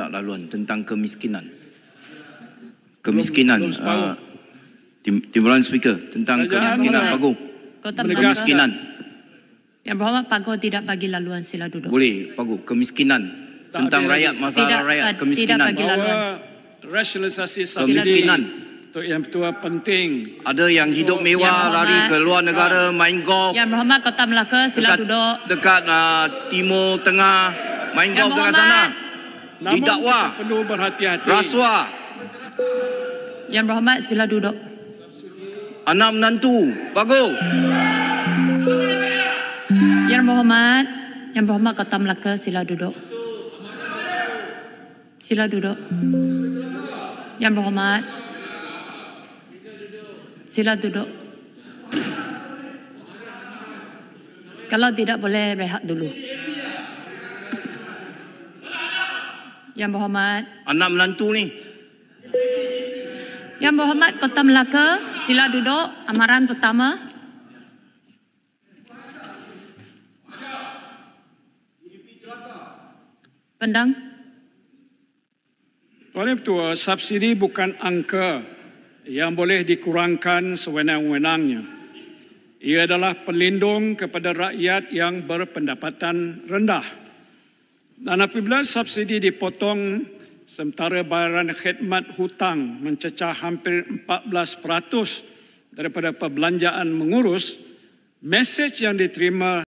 minta laluan tentang kemiskinan. Kemiskinan, Timbalan Speaker, tentang kemiskinan, Pagu. Kemiskinan. Yang Berhormat, Pagu tidak bagi laluan, sila duduk. Boleh, Pagu. Kemiskinan. Tentang rakyat, masalah rakyat, kemiskinan. Tidak bagi laluan. Rasionalisasi subsidi Kemiskinan. itu yang betul penting. Ada yang hidup mewah, lari ke luar negara, main golf. Yang Berhormat, Kota Melaka, sila duduk. Dekat Timur Tengah, main golf dekat sana. Namun Didakwa. kita perlu berhati-hati. Rasuah. Yang Berhormat, sila duduk. Anak menantu, Pagu. Yang Berhormat, Kota Melaka, sila duduk. Sila duduk. Yang Berhormat, sila duduk. Kalau tidak, boleh rehat dulu. Yang Berhormat. Anak menantu ni. Yang Berhormat, Kota Melaka, sila duduk. Amaran pertama. Pendang. Tuan Ketua, subsidi bukan angka yang boleh dikurangkan sewenang-wenangnya. Ia adalah pelindung kepada rakyat yang berpendapatan rendah. Dan apabila subsidi dipotong sementara bayaran khidmat hutang mencecah hampir 14% daripada perbelanjaan mengurus, mesej yang diterima